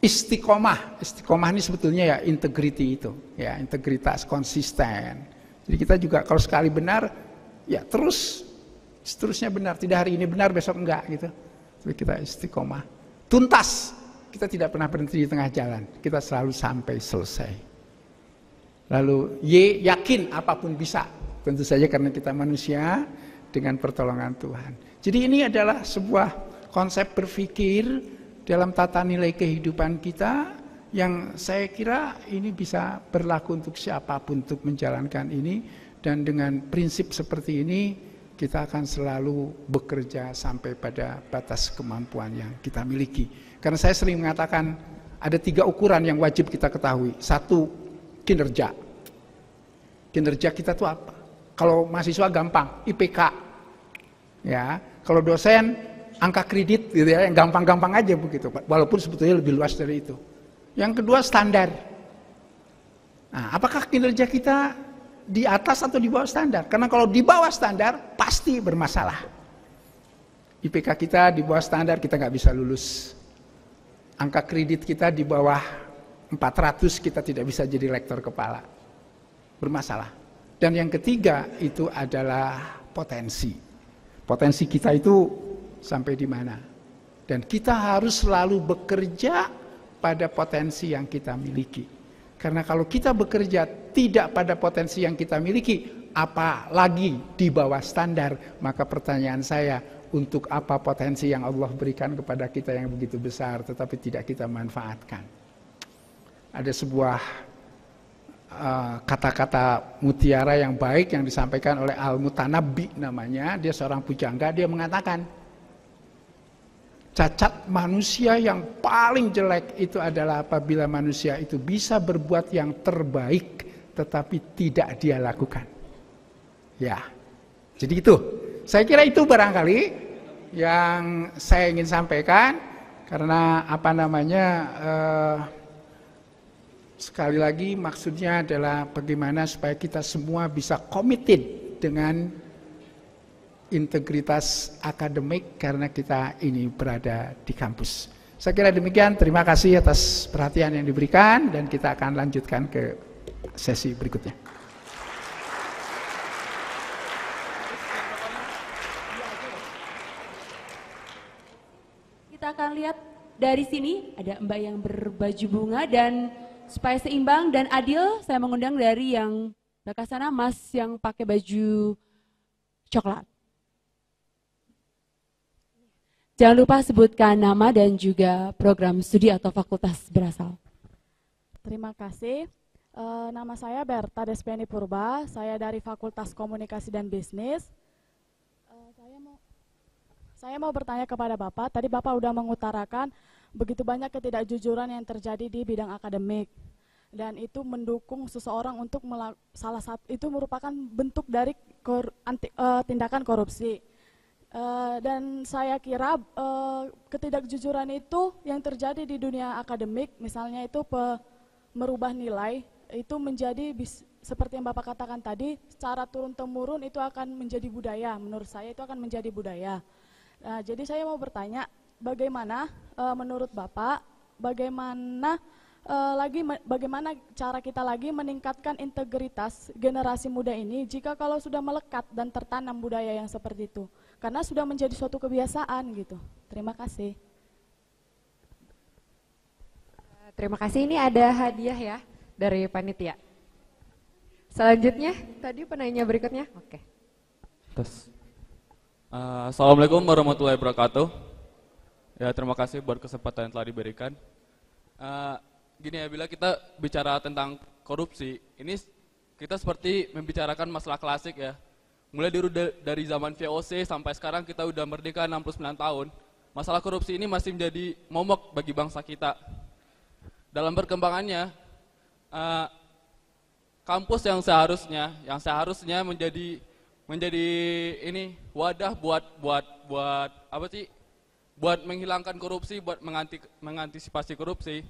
istiqomah. Istiqomah ini sebetulnya ya integrity itu, ya integritas, konsisten. Jadi kita juga kalau sekali benar, ya terus seterusnya benar. Tidak hari ini benar, besok enggak gitu. Jadi kita istiqomah. Tuntas, kita tidak pernah berhenti di tengah jalan. Kita selalu sampai selesai. Lalu yakin apapun bisa. Tentu saja karena kita manusia dengan pertolongan Tuhan. Jadi ini adalah sebuah konsep berpikir dalam tata nilai kehidupan kita yang saya kira ini bisa berlaku untuk siapapun untuk menjalankan ini, dan dengan prinsip seperti ini kita akan selalu bekerja sampai pada batas kemampuan yang kita miliki. Karena saya sering mengatakan ada 3 ukuran yang wajib kita ketahui. 1, kinerja. Kinerja kita itu apa? Kalau mahasiswa gampang, IPK. Ya, kalau dosen angka kredit gitu ya, yang gampang-gampang aja begitu, walaupun sebetulnya lebih luas dari itu. Yang kedua, standar. Nah, apakah kinerja kita di atas atau di bawah standar? Karena kalau di bawah standar pasti bermasalah. IPK kita di bawah standar, kita nggak bisa lulus. Angka kredit kita di bawah 400, kita tidak bisa jadi lektor kepala. Bermasalah. Dan yang ketiga itu adalah potensi. Potensi kita itu sampai di mana? Dan kita harus selalu bekerja pada potensi yang kita miliki. Karena kalau kita bekerja tidak pada potensi yang kita miliki, apalagi di bawah standar, maka pertanyaan saya, untuk apa potensi yang Allah berikan kepada kita yang begitu besar tetapi tidak kita manfaatkan? Ada sebuah kata-kata mutiara yang baik yang disampaikan oleh Al-Mutanabbi namanya, dia seorang pujangga, dia mengatakan cacat manusia yang paling jelek itu adalah apabila manusia itu bisa berbuat yang terbaik tetapi tidak dia lakukan. Ya, jadi itu, saya kira itu barangkali yang saya ingin sampaikan, karena apa namanya, sekali lagi maksudnya adalah bagaimana supaya kita semua bisa committed dengan integritas akademik karena kita ini berada di kampus. Saya kira demikian, terima kasih atas perhatian yang diberikan dan kita akan lanjutkan ke sesi berikutnya. Kita akan lihat dari sini ada Mbak yang berbaju bunga, dan supaya seimbang dan adil saya mengundang dari yang belakang sana Mas yang pakai baju coklat. Jangan lupa sebutkan nama dan juga program studi atau fakultas berasal. Terima kasih. Nama saya Berta Despeni Purba, saya dari Fakultas Komunikasi dan Bisnis. Saya mau bertanya kepada Bapak, tadi Bapak sudah mengutarakan begitu banyak ketidakjujuran yang terjadi di bidang akademik. Dan itu mendukung seseorang untuk salah satu, itu merupakan bentuk dari tindakan korupsi. Dan saya kira ketidakjujuran itu yang terjadi di dunia akademik, misalnya itu merubah nilai, itu menjadi seperti yang Bapak katakan tadi, secara turun-temurun itu akan menjadi budaya. Menurut saya itu akan menjadi budaya. Nah, jadi saya mau bertanya, bagaimana menurut Bapak, bagaimana cara kita lagi meningkatkan integritas generasi muda ini jika kalau sudah melekat dan tertanam budaya yang seperti itu, karena sudah menjadi suatu kebiasaan gitu. Terima kasih. Terima kasih, ini ada hadiah ya dari panitia. Selanjutnya, tadi penanya berikutnya. Oke. Terus. Assalamualaikum warahmatullahi wabarakatuh. Ya, terima kasih buat kesempatan yang telah diberikan. Gini ya, bila kita bicara tentang korupsi, ini kita seperti membicarakan masalah klasik ya. Mulai dari zaman VOC sampai sekarang kita udah merdeka 69 tahun. Masalah korupsi ini masih menjadi momok bagi bangsa kita. Dalam perkembangannya, kampus yang seharusnya menjadi ini wadah buat apa sih? Buat menghilangkan korupsi, buat mengantisipasi korupsi.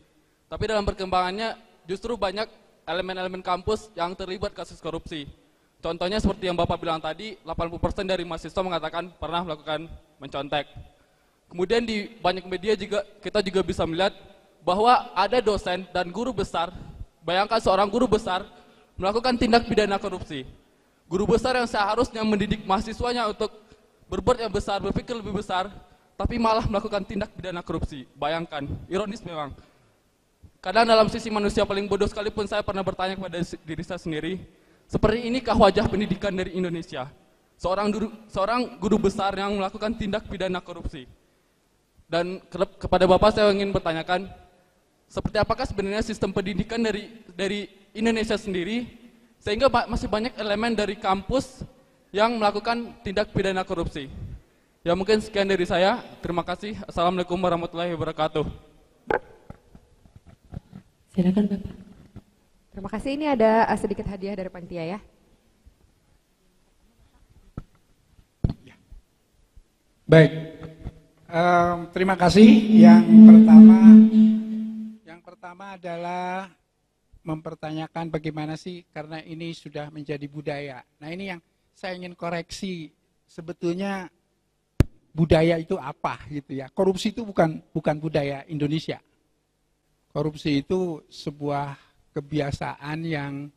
Tapi dalam perkembangannya justru banyak elemen-elemen kampus yang terlibat kasus korupsi. Contohnya seperti yang Bapak bilang tadi, 80% dari mahasiswa mengatakan pernah melakukan mencontek. Kemudian di banyak media juga kita juga bisa melihat bahwa ada dosen dan guru besar, bayangkan seorang guru besar melakukan tindak pidana korupsi. Guru besar yang seharusnya mendidik mahasiswanya untuk berbuat yang besar, berpikir lebih besar, tapi malah melakukan tindak pidana korupsi. Bayangkan, ironis memang. Kadang dalam sisi manusia paling bodoh sekalipun saya pernah bertanya kepada diri saya sendiri, seperti inikah wajah pendidikan dari Indonesia? Seorang guru besar yang melakukan tindak pidana korupsi. Dan kepada Bapak saya ingin bertanyakan, seperti apakah sebenarnya sistem pendidikan dari Indonesia sendiri, sehingga masih banyak elemen dari kampus yang melakukan tindak pidana korupsi. Ya mungkin sekian dari saya, terima kasih. Assalamualaikum warahmatullahi wabarakatuh. Silakan Bapak. Terima kasih, ini ada sedikit hadiah dari panitia ya. Baik, terima kasih. Yang pertama adalah mempertanyakan bagaimana sih, karena ini sudah menjadi budaya. Nah ini yang saya ingin koreksi, sebetulnya budaya itu apa gitu ya. Korupsi itu bukan budaya Indonesia. Korupsi itu sebuah kebiasaan yang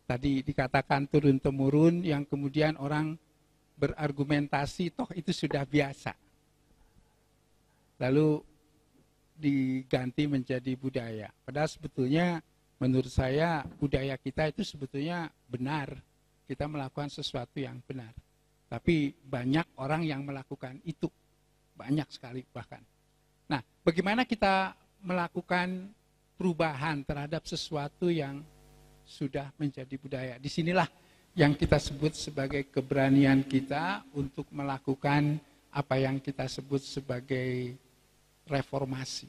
tadi dikatakan turun-temurun, yang kemudian orang berargumentasi, toh itu sudah biasa. Lalu diganti menjadi budaya. Padahal sebetulnya menurut saya budaya kita itu sebetulnya benar. Kita melakukan sesuatu yang benar. Tapi banyak orang yang melakukan itu. Banyak sekali bahkan. Nah, bagaimana kita melakukan perubahan terhadap sesuatu yang sudah menjadi budaya? Disinilah yang kita sebut sebagai keberanian kita untuk melakukan apa yang kita sebut sebagai reformasi.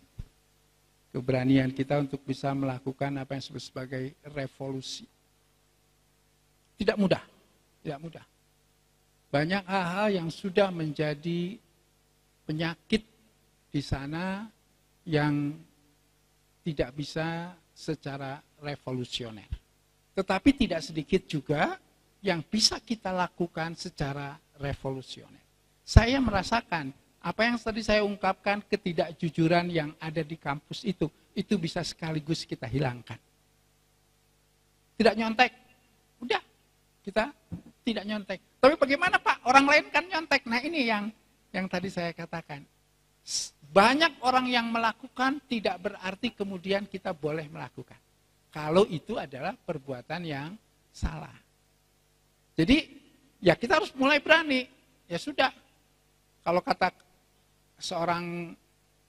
Keberanian kita untuk bisa melakukan apa yang disebut sebagai revolusi. Tidak mudah, tidak mudah. Banyak hal-hal yang sudah menjadi penyakit di sana yang tidak bisa secara revolusioner. Tetapi tidak sedikit juga yang bisa kita lakukan secara revolusioner. Saya merasakan apa yang tadi saya ungkapkan, ketidakjujuran yang ada di kampus itu bisa sekaligus kita hilangkan. Tidak nyontek, udah kita tidak nyontek. Tapi bagaimana Pak? Orang lain kan nyontek. Nah ini yang tadi saya katakan. Banyak orang yang melakukan tidak berarti kemudian kita boleh melakukan. Kalau itu adalah perbuatan yang salah. Jadi ya kita harus mulai berani. Ya sudah. Kalau kata seorang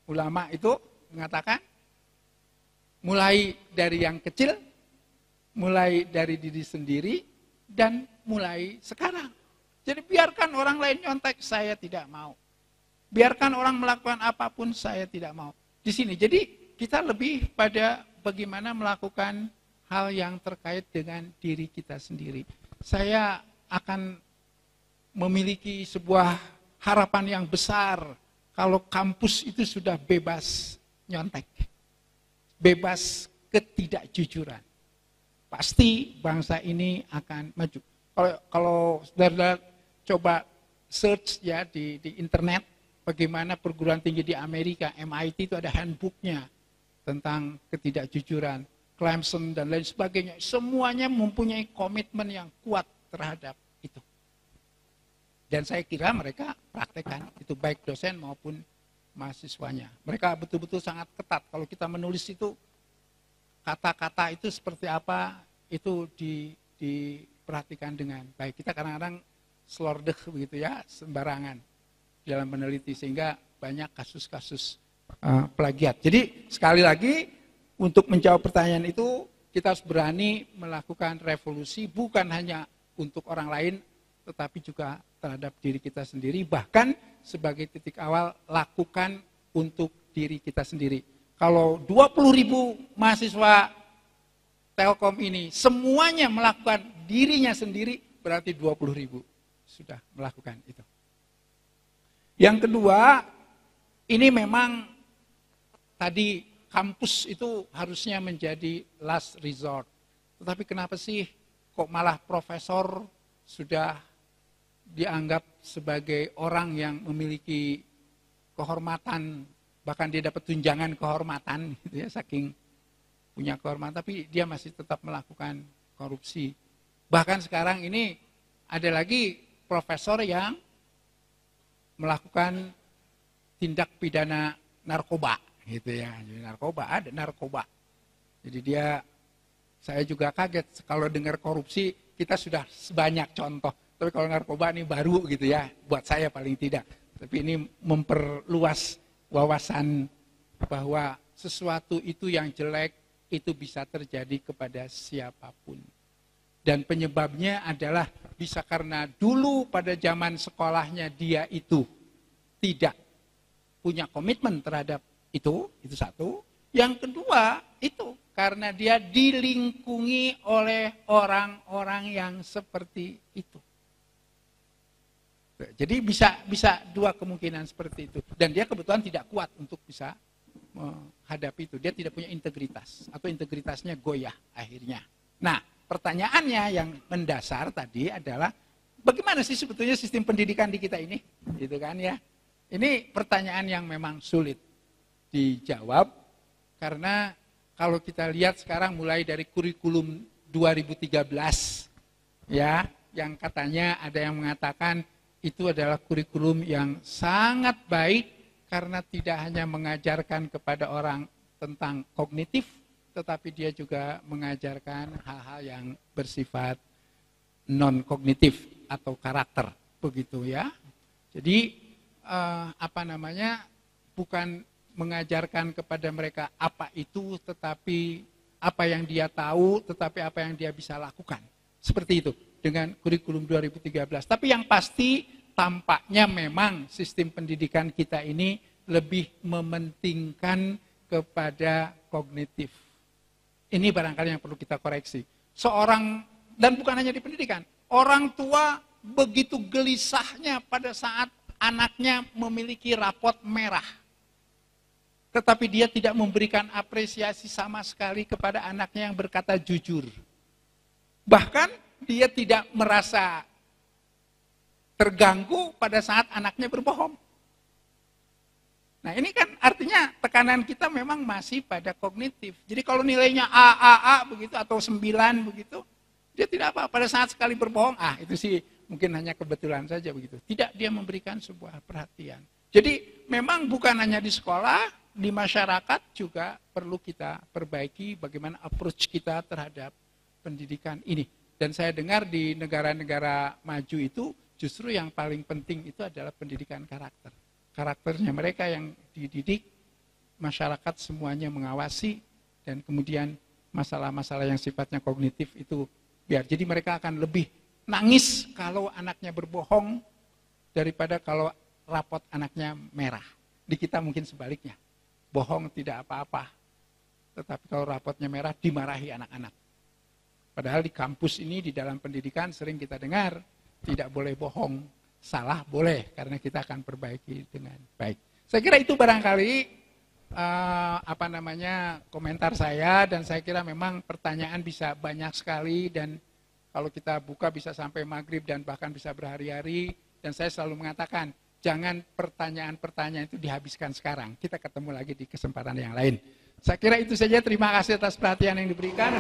ulama itu mengatakan, mulai dari yang kecil, mulai dari diri sendiri, dan mulai sekarang. Jadi biarkan orang lain nyontek, saya tidak mau. Biarkan orang melakukan apapun, saya tidak mau. Di sini, jadi kita lebih pada bagaimana melakukan hal yang terkait dengan diri kita sendiri. Saya akan memiliki sebuah harapan yang besar kalau kampus itu sudah bebas nyontek, bebas ketidakjujuran. Pasti bangsa ini akan maju. Kalau saudara coba search ya di internet, bagaimana perguruan tinggi di Amerika, MIT itu ada handbooknya tentang ketidakjujuran, Clemson dan lain sebagainya. Semuanya mempunyai komitmen yang kuat terhadap itu. Dan saya kira mereka praktekkan itu, baik dosen maupun mahasiswanya. Mereka betul-betul sangat ketat. Kalau kita menulis itu, kata-kata itu seperti apa, itu diperhatikan dengan baik. Kita kadang-kadang slordeh begitu ya, sembarangan dalam meneliti, sehingga banyak kasus-kasus plagiat. Jadi sekali lagi, untuk menjawab pertanyaan itu, kita harus berani melakukan revolusi, bukan hanya untuk orang lain, tetapi juga terhadap diri kita sendiri, bahkan sebagai titik awal lakukan untuk diri kita sendiri. Kalau 20.000 mahasiswa Telkom ini semuanya melakukan dirinya sendiri, berarti 20.000 sudah melakukan itu. Yang kedua, ini memang tadi kampus itu harusnya menjadi last resort. Tetapi kenapa sih kok malah profesor sudah dianggap sebagai orang yang memiliki kehormatan bahkan dia dapat tunjangan kehormatan gitu ya, saking punya kehormatan, tapi dia masih tetap melakukan korupsi. Bahkan sekarang ini ada lagi profesor yang melakukan tindak pidana narkoba gitu ya. Jadi ada narkoba. Jadi saya juga kaget kalau dengar korupsi, kita sudah sebanyak contoh. Tapi kalau narkoba ini baru gitu ya, buat saya paling tidak. Tapi ini memperluas wawasan bahwa sesuatu itu yang jelek itu bisa terjadi kepada siapapun. Dan penyebabnya adalah bisa karena dulu pada zaman sekolahnya dia itu tidak punya komitmen terhadap itu satu. Yang kedua itu karena dia dilingkungi oleh orang-orang yang seperti itu. Jadi bisa dua kemungkinan seperti itu. Dan dia kebetulan tidak kuat untuk bisa menghadapi itu. Dia tidak punya integritas atau integritasnya goyah akhirnya. Nah, pertanyaannya yang mendasar tadi adalah bagaimana sih sebetulnya sistem pendidikan di kita ini? Gitu kan ya. Ini pertanyaan yang memang sulit dijawab karena kalau kita lihat sekarang mulai dari kurikulum 2013 ya, yang katanya ada yang mengatakan itu adalah kurikulum yang sangat baik karena tidak hanya mengajarkan kepada orang tentang kognitif, tetapi dia juga mengajarkan hal-hal yang bersifat non-kognitif atau karakter, begitu ya. Jadi bukan mengajarkan kepada mereka apa itu, tetapi apa yang dia tahu, tetapi apa yang dia bisa lakukan. Seperti itu dengan kurikulum 2013. Tapi yang pasti tampaknya memang sistem pendidikan kita ini lebih mementingkan kepada kognitif. Ini barangkali yang perlu kita koreksi. Dan bukan hanya di pendidikan, orang tua begitu gelisahnya pada saat anaknya memiliki rapot merah. Tetapi dia tidak memberikan apresiasi sama sekali kepada anaknya yang berkata jujur. Bahkan dia tidak merasa terganggu pada saat anaknya berbohong. Nah ini kan artinya tekanan kita memang masih pada kognitif. Jadi kalau nilainya A begitu atau 9 begitu, dia tidak apa. Pada saat sekali berbohong, itu sih mungkin hanya kebetulan saja begitu. Tidak dia memberikan sebuah perhatian. Jadi memang bukan hanya di sekolah, di masyarakat juga perlu kita perbaiki bagaimana approach kita terhadap pendidikan ini. Dan saya dengar di negara-negara maju itu justru yang paling penting itu adalah pendidikan karakter. Karakternya mereka yang dididik, masyarakat semuanya mengawasi, dan kemudian masalah-masalah yang sifatnya kognitif itu biar. Jadi mereka akan lebih nangis kalau anaknya berbohong daripada kalau rapot anaknya merah. Di kita mungkin sebaliknya. Bohong tidak apa-apa. Tetapi kalau rapotnya merah dimarahi anak-anak. Padahal di kampus ini, di dalam pendidikan sering kita dengar tidak boleh bohong. Salah boleh, karena kita akan perbaiki dengan baik. Saya kira itu barangkali komentar saya, dan saya kira memang pertanyaan bisa banyak sekali, dan kalau kita buka bisa sampai maghrib dan bahkan bisa berhari-hari. Dan saya selalu mengatakan, jangan pertanyaan-pertanyaan itu dihabiskan sekarang. Kita ketemu lagi di kesempatan yang lain. Saya kira itu saja. Terima kasih atas perhatian yang diberikan.